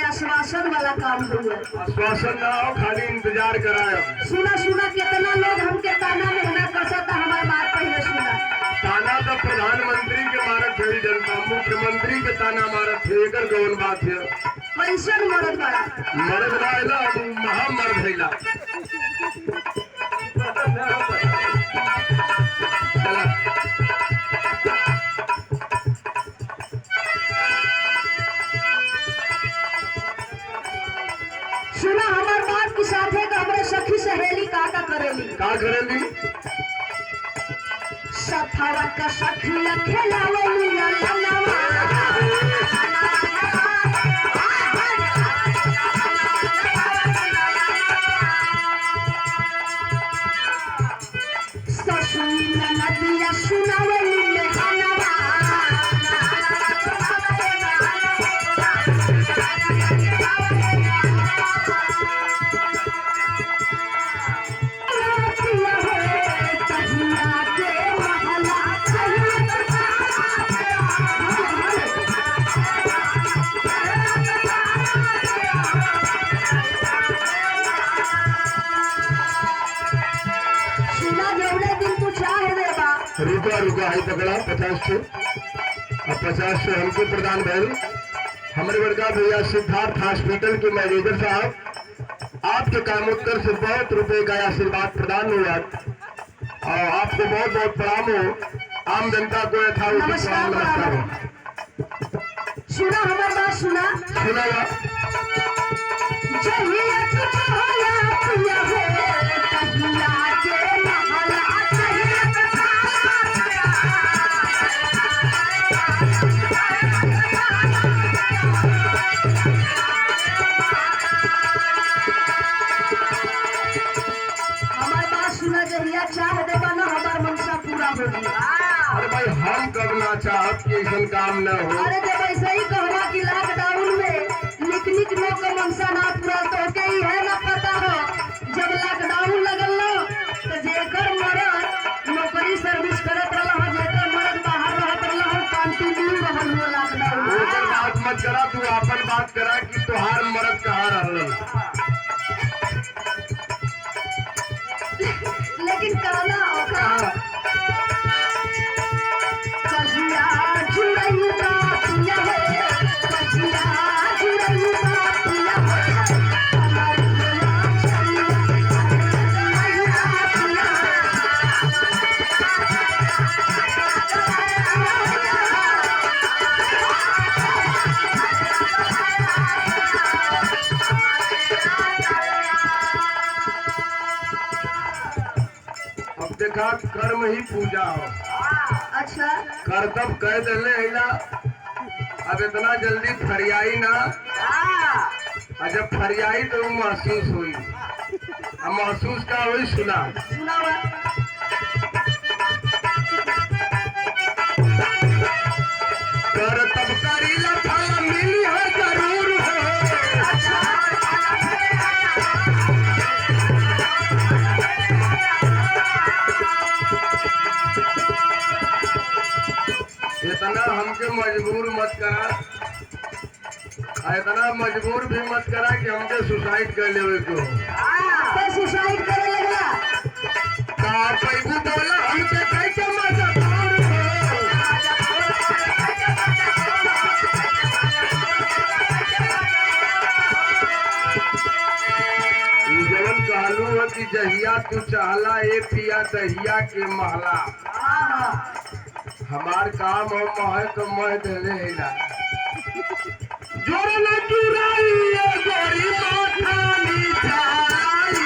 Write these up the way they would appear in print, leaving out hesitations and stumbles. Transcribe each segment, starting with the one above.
आश्वासन वाला काम हुआ। आश्वासन ना हो, खाली इंतजार कराए। सुना सुना कितना लोग हमके ताना मेहनत करता, हमार बात पहले सुना। ताना तो प्रधानमंत्री के मारत है जनता, मुख्यमंत्री के ताना मारत है, एकर गौन बात है। कैसन मरद बड़ा मर्द रहेला, महामर्द हैला। चला सुना हमार बात के साथे का हमरे सखी सहेली का करेली। का करेली? सफावा का सखी खेलावली ललनवा, ससुरी नदिया सुनावली मेहनवा। रुका रुका है पकड़ा 50 से, अब 50 से हमको प्रदान भैल। हमारे बड़का भैया सिद्धार्थ हॉस्पिटल के मैनेजर साहब, आपके कामोत्तर से बहुत रुपए का आशीर्वाद प्रदान हुआ और आपको बहुत बहुत प्रणाम हो। आम जनता को यथाउचित नमस्कार नमस्कार हो। सुना हमारी बात सुना। सुना जहिया तुझ होला पिया हो, तहिया के महला जहिया हमारी बात सुना। जहिया चाह देवा ना हमार मनसा पूरा होगी। अरे भाई हम कब ना चाहत कि ऐसा काम न हो। अरे जब ऐसे ही कहवा कि लॉकडाउन में निक निक लोग का मनसा ना पूरा तो के ही है ना पता हो। जब लॉकडाउन लगल लो तो जेकर मरद नौकरी सर्विस करत रहल हो, जेकर मरद बाहर रहत रहल हो, कंटिन्यू रहल हो लॉकडाउन वो में। बात मत करा, तू अपन बात करा कि तुहार मर्द कहाँ रहल। लेकिन कहना होगा कजिया जुड़ई बातिया है, कजिया जुड़ई बातिया है, हमारी दुआ चलिया जुड़ई बातिया अब देखा कर्म ही पूजा हो। अच्छा कर्तव्य कह दिले हैला, अब इतना जल्दी फरियाई ना। और जब फरियाई तो वो महसूस हुई। अब महसूस का हुई सुना। सुनावा। कर्तव्य करीला फल मिली है जरूर हो। इतना हमके मजबूर मत करा, इतना मजबूर भी मत करा कि हमके सुसाइड कर लेवे को। तो सुसाइड करे लगला। का पैबू बोला हमके कैसे मजबूर हो। जवन कहलू है कि जहिया तू चाहला ए पिया दहिया के महला। हमार काम हो मह तो मह देले हैला। जोर न चुराई ए गोरी माथा निचाई।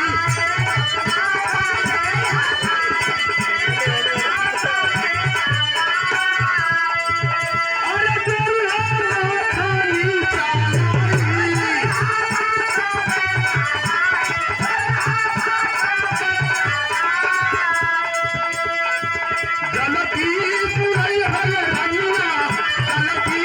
अरे जोर माथा निचाई। जलती बुरई हर रंगना, जलती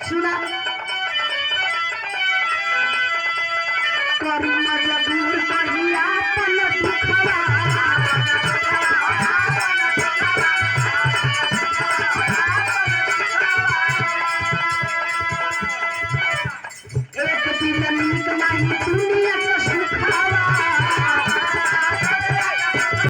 सुना करी मजबूर कहिया अपन दुखवा एक दिन नीक नहीं